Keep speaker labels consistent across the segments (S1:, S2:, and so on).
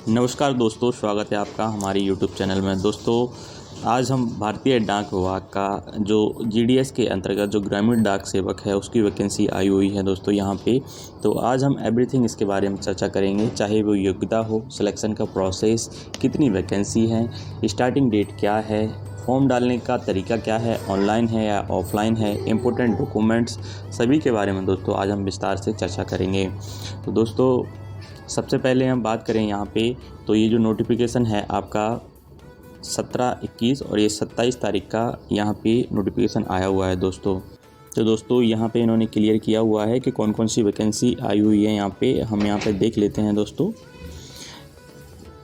S1: नमस्कार दोस्तों, स्वागत है आपका हमारे यूट्यूब चैनल में। दोस्तों, आज हम भारतीय डाक विभाग का जो जीडीएस के अंतर्गत जो ग्रामीण डाक सेवक है उसकी वैकेंसी आई हुई है दोस्तों यहाँ पे। तो आज हम एवरीथिंग इसके बारे में चर्चा करेंगे, चाहे वो योग्यता हो, सिलेक्शन का प्रोसेस, कितनी वैकेंसी है, स्टार्टिंग डेट क्या है, फॉर्म डालने का तरीका क्या है, ऑनलाइन है या ऑफलाइन है, इम्पोर्टेंट डॉक्यूमेंट्स, सभी के बारे में दोस्तों आज हम विस्तार से चर्चा करेंगे। तो दोस्तों, सबसे पहले हम बात करें यहाँ पे, तो ये जो नोटिफिकेशन है आपका 17, 21 और ये 27 तारीख का यहाँ पे नोटिफिकेशन आया हुआ है दोस्तों। तो दोस्तों यहाँ पे इन्होंने क्लियर किया हुआ है कि कौन कौन सी वैकेंसी आई हुई है। यहाँ पे हम यहाँ पे देख लेते हैं दोस्तों।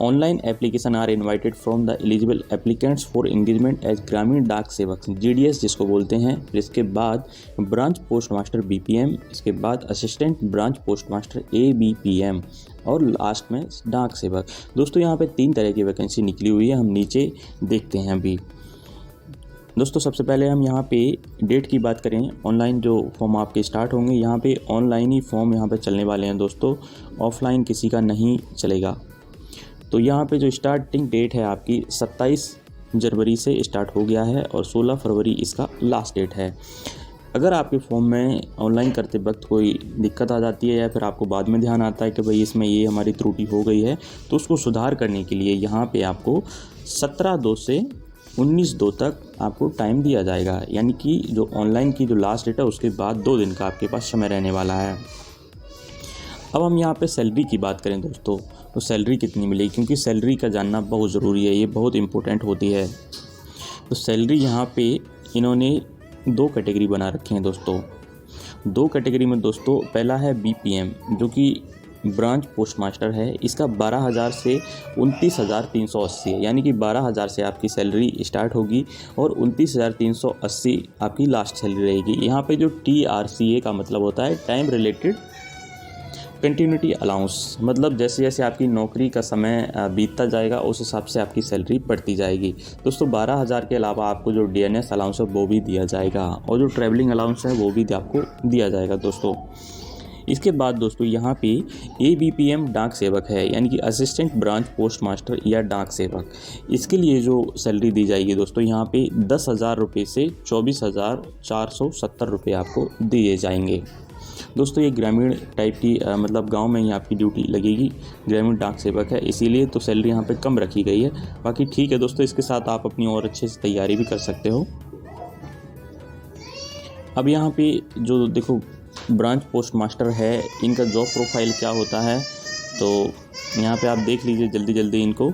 S1: Online application are invited from the eligible applicants for engagement as ग्रामीण डाक सेवक, जीडीएस जिसको बोलते हैं। फिर इसके बाद ब्रांच पोस्ट मास्टर बीपीएम, इसके बाद assistant branch post master ABPM और लास्ट में डाक सेवक। दोस्तों यहाँ पे 3 तरह की वैकेंसी निकली हुई है, हम नीचे देखते हैं अभी। दोस्तों सबसे पहले हम यहाँ पे डेट की बात करें, ऑनलाइन जो फॉर्म आपके स्टार्ट होंगे, यहाँ पे ऑनलाइन ही फॉर्म यहाँ पे चलने वाले हैं दोस्तों, ऑफलाइन किसी का नहीं चलेगा। तो यहाँ पे जो स्टार्टिंग डेट है आपकी 27 जनवरी से स्टार्ट हो गया है और 16 फरवरी इसका लास्ट डेट है। अगर आपके फॉर्म में ऑनलाइन करते वक्त कोई दिक्कत आ जाती है या फिर आपको बाद में ध्यान आता है कि भाई इसमें ये हमारी त्रुटि हो गई है, तो उसको सुधार करने के लिए यहाँ पे आपको 17/2 से 19/2 तक आपको टाइम दिया जाएगा। यानी कि जो ऑनलाइन की जो लास्ट डेट है उसके बाद 2 दिन का आपके पास समय रहने वाला है। अब हम यहाँ पे सैलरी की बात करें दोस्तों, तो सैलरी कितनी मिलेगी, क्योंकि सैलरी का जानना बहुत ज़रूरी है, ये बहुत इम्पोर्टेंट होती है। तो सैलरी यहाँ पे इन्होंने 2 कैटेगरी बना रखी हैं दोस्तों। 2 कैटेगरी में दोस्तों, पहला है बीपीएम जो कि ब्रांच पोस्ट मास्टर है, इसका 12,000 से 29,380 है। यानी कि 12,000 से आपकी सैलरी स्टार्ट होगी और 29,380 आपकी लास्ट सैलरी रहेगी। यहाँ पे जो TRCA का मतलब होता है टाइम रिलेटेड कंटिन्यूटी अलाउंस, मतलब जैसे जैसे आपकी नौकरी का समय बीतता जाएगा उस हिसाब से आपकी सैलरी बढ़ती जाएगी। दोस्तों 12,000 के अलावा आपको जो DNS अलाउंस है वो भी दिया जाएगा और जो ट्रैवलिंग अलाउंस है वो भी आपको दिया जाएगा दोस्तों। इसके बाद दोस्तों यहाँ पे ABPM डाक सेवक है, यानी कि असिस्टेंट ब्रांच पोस्ट मास्टर या डाक सेवक। इसके लिए जो सैलरी दी जाएगी दोस्तों, यहाँ पे 10,000 रुपये से 24,470 रुपये आपको दिए जाएंगे। दोस्तों ये ग्रामीण टाइप की मतलब गांव में ही आपकी ड्यूटी लगेगी, ग्रामीण डाक सेवक है, इसीलिए तो सैलरी यहाँ पे कम रखी गई है। बाकी ठीक है दोस्तों, इसके साथ आप अपनी और अच्छे से तैयारी भी कर सकते हो। अब यहाँ पे जो देखो ब्रांच पोस्ट मास्टर है, इनका जॉब प्रोफाइल क्या होता है, तो यहाँ पे आप देख लीजिए जल्दी जल्दी इनको।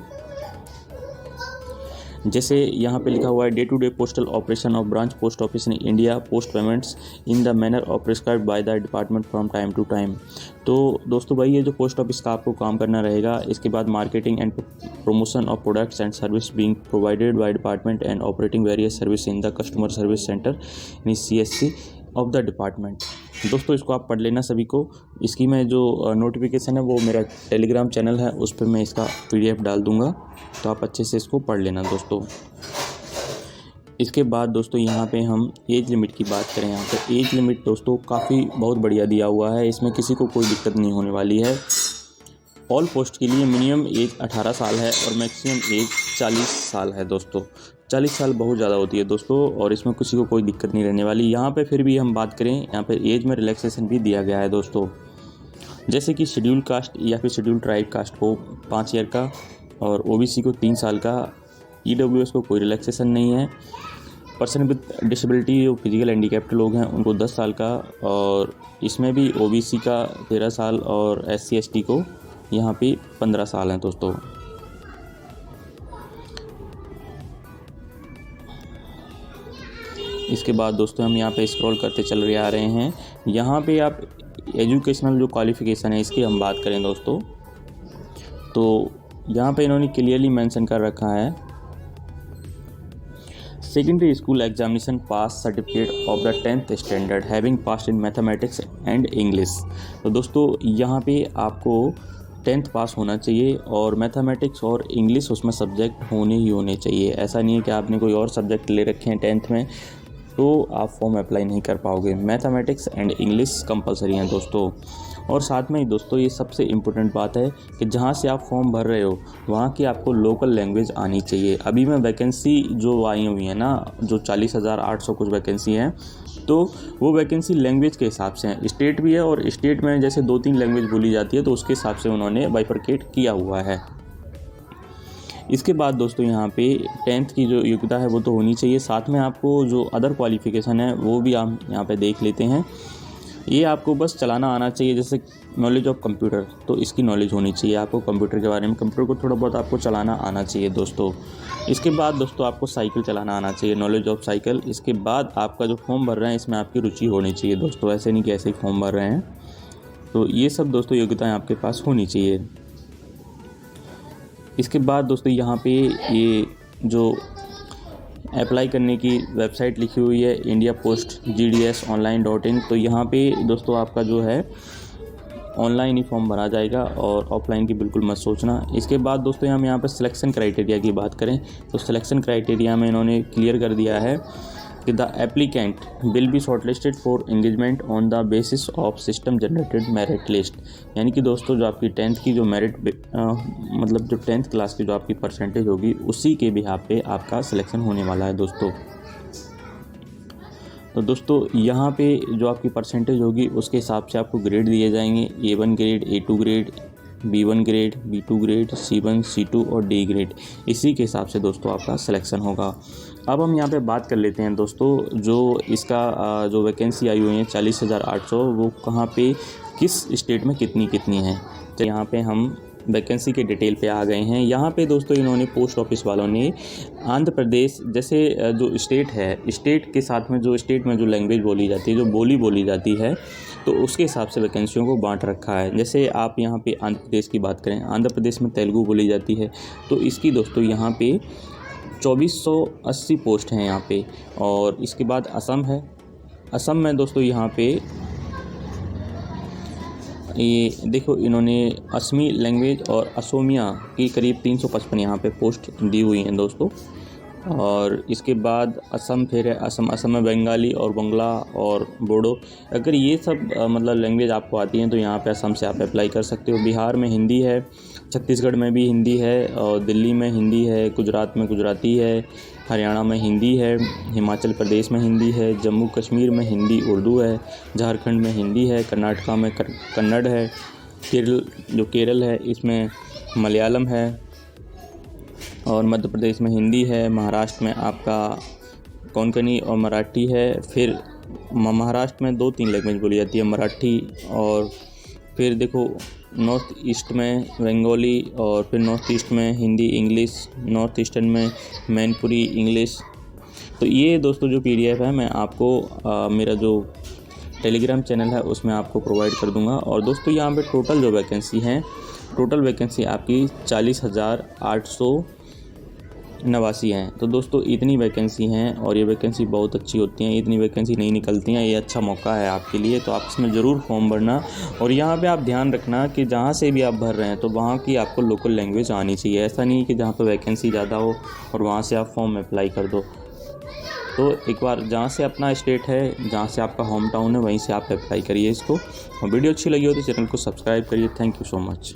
S1: जैसे यहाँ पे लिखा हुआ है, day to day postal operation of branch post office in India, post payments in the manner of prescribed by the department from time to time. तो दोस्तों भाई ये जो पोस्ट ऑफिस का आपको काम करना रहेगा। इसके बाद marketing and promotion of products and service being provided by department and operating various service in the customer service centre in CSC of the department. दोस्तों इसको आप पढ़ लेना सभी को। इसकी मैं जो नोटिफिकेशन है वो मेरा टेलीग्राम चैनल है, उस पर मैं इसका PDF डाल दूंगा, तो आप अच्छे से इसको पढ़ लेना दोस्तों। इसके बाद दोस्तों यहाँ पे हम एज लिमिट की बात करें, यहाँ पे एज लिमिट दोस्तों काफ़ी बहुत बढ़िया दिया हुआ है, इसमें किसी को कोई दिक्कत नहीं होने वाली है। ऑल पोस्ट के लिए मिनिमम एज 18 साल है और मैक्सिमम एज 40 साल है दोस्तों। 40 साल बहुत ज़्यादा होती है दोस्तों और इसमें किसी को कोई दिक्कत नहीं रहने वाली। यहाँ पे फिर भी हम बात करें, यहाँ पे एज में रिलैक्सेशन भी दिया गया है दोस्तों। जैसे कि शेड्यूल कास्ट या फिर शेड्यूल ट्राइब कास्ट को 5 ईयर का और OBC को 3 साल का, EWS को कोई रिलैक्सेशन नहीं है। पर्सन विद डिसेबिलिटी जो फिजिकल हैंडीकैप्ड लोग हैं उनको 10 साल का, और इसमें भी OBC का 13 साल और SC ST को यहाँ पे 15 साल हैं दोस्तों। इसके बाद दोस्तों हम यहाँ पे स्क्रॉल करते चल आ रहे हैं। यहाँ पे आप एजुकेशनल जो क्वालिफ़िकेशन है इसकी हम बात करें दोस्तों, तो यहाँ पे इन्होंने क्लियरली मेंशन कर रखा है, secondary school examination pass certificate of the 10th standard having pass in mathematics and English. तो दोस्तों यहाँ पे आपको 10th पास होना चाहिए और मैथमेटिक्स और इंग्लिश उसमें सब्जेक्ट होने ही होने चाहिए। ऐसा नहीं है कि आपने कोई और सब्जेक्ट ले रखे हैं 10th में तो आप फॉर्म अप्लाई नहीं कर पाओगे। मैथमेटिक्स एंड इंग्लिश कंपलसरी हैं दोस्तों। और साथ में ही दोस्तों ये सबसे इम्पोर्टेंट बात है कि जहाँ से आप फॉर्म भर रहे हो वहाँ की आपको लोकल लैंग्वेज आनी चाहिए। अभी मैं वैकेंसी जो आई हुई है ना, जो 40,800 कुछ वैकेंसी हैं, तो वो वैकेंसी लैंग्वेज के हिसाब से है। स्टेट भी है और स्टेट में जैसे 2-3 लैंग्वेज बोली जाती है तो उसके हिसाब से उन्होंने बाइफरकेट किया हुआ है। इसके बाद दोस्तों यहाँ पे 10th की जो योग्यता है वो तो होनी चाहिए, साथ में आपको जो अदर क्वालिफ़िकेशन है वो भी हम यहाँ पे देख लेते हैं। ये आपको बस चलाना आना चाहिए, जैसे नॉलेज ऑफ कंप्यूटर, तो इसकी नॉलेज होनी चाहिए आपको कंप्यूटर के बारे में, कंप्यूटर को थोड़ा बहुत आपको चलाना आना चाहिए दोस्तों। इसके बाद दोस्तों आपको साइकिल चलाना आना चाहिए, नॉलेज ऑफ साइकिल। इसके बाद आपका जो फॉर्म भर रहे हैं इसमें आपकी रुचि होनी चाहिए दोस्तों, ऐसे नहीं कि ऐसे ही फॉर्म भर रहे हैं। तो ये सब दोस्तों योग्यताएँ आपके पास होनी चाहिए। इसके बाद दोस्तों यहाँ पे ये जो अप्लाई करने की वेबसाइट लिखी हुई है इंडिया पोस्ट GDS online.in, तो यहाँ पे दोस्तों आपका जो है ऑनलाइन ही फॉर्म भरा जाएगा और ऑफलाइन की बिल्कुल मत सोचना। इसके बाद दोस्तों हम यहाँ पर सिलेक्शन क्राइटेरिया की बात करें तो सिलेक्शन क्राइटेरिया में इन्होंने क्लियर कर दिया है कि the applicant will be shortlisted for engagement on the basis of system generated merit list. यानी कि दोस्तों जो आपकी 10th की जो मेरिट मतलब जो 10th क्लास की जो आपकी परसेंटेज होगी उसी के बिहाफ पे आपका सिलेक्शन होने वाला है दोस्तों। तो दोस्तों यहाँ पे जो आपकी परसेंटेज होगी उसके हिसाब से आपको ग्रेड दिए जाएंगे, A1 grade, A2 grade, B1 grade, B2 grade, C1, C2 और D ग्रेड। इसी के हिसाब से दोस्तों आपका सिलेक्शन होगा। अब हम यहाँ पे बात कर लेते हैं दोस्तों जो इसका जो वैकेंसी आई हुई है 40,800, वो कहाँ पे किस स्टेट में कितनी कितनी है। तो यहाँ पे हम वैकेंसी के डिटेल पे आ गए हैं। यहाँ पे दोस्तों इन्होंने पोस्ट ऑफिस वालों ने आंध्र प्रदेश जैसे जो स्टेट है, स्टेट के साथ में जो स्टेट में जो लैंग्वेज बोली जाती है, जो बोली बोली जाती है, तो उसके हिसाब से वैकेंसियों को बांट रखा है। जैसे आप यहाँ पे आंध्र प्रदेश की बात करें, आंध्र प्रदेश में तेलुगु बोली जाती है, तो इसकी दोस्तों यहाँ पे 2480 पोस्ट हैं यहाँ पे। और इसके बाद असम है, असम में दोस्तों यहाँ पे ये देखो इन्होंने असमी लैंग्वेज और असोमिया की करीब 355 यहाँ पे पोस्ट दी हुई हैं दोस्तों। और इसके बाद असम फिर है, असम में बंगाली और बंगला और बोडो। अगर ये सब मतलब लैंग्वेज आपको आती हैं तो यहाँ पे असम से आप अप्लाई कर सकते हो। बिहार में हिंदी है, छत्तीसगढ़ में भी हिंदी है, और दिल्ली में हिंदी है, गुजरात में गुजराती है, हरियाणा में हिंदी है, हिमाचल प्रदेश में हिंदी है, जम्मू कश्मीर में हिंदी उर्दू है, झारखंड में हिंदी है, कर्नाटका में कन्नड़ है, केरल है इसमें मलयालम है, और मध्य प्रदेश में हिंदी है, महाराष्ट्र में आपका कोंकणी और मराठी है। फिर महाराष्ट्र में 2-3 लैंग्वेज बोली जाती है, मराठी, और फिर देखो नॉर्थ ईस्ट में बंगाली, और फिर नॉर्थ ईस्ट में हिंदी इंग्लिश, नॉर्थ ईस्टर्न में मैनपुरी इंग्लिश। तो ये दोस्तों जो PDF है मैं आपको मेरा जो टेलीग्राम चैनल है उसमें आपको प्रोवाइड कर दूंगा। और दोस्तों यहाँ पे टोटल जो वैकेंसी हैं, टोटल वैकेंसी आपकी 40,889 हैं। तो दोस्तों इतनी वैकेंसी हैं और ये वैकेंसी बहुत अच्छी होती हैं, इतनी वैकेंसी नहीं निकलती हैं। ये अच्छा मौका है आपके लिए, तो आप इसमें ज़रूर फॉर्म भरना। और यहाँ पे आप ध्यान रखना कि जहाँ से भी आप भर रहे हैं तो वहाँ की आपको लोकल लैंग्वेज आनी चाहिए। ऐसा नहीं कि जहाँ पे वैकेंसी ज़्यादा हो और वहाँ से आप फॉर्म अप्लाई कर दो। तो एक बार जहाँ से अपना स्टेट है, जहाँ से आपका होम टाउन है, वहीं से आप अप्लाई करिए इसको। और वीडियो अच्छी लगी हो तो चैनल को सब्सक्राइब करिए। Thank you so much.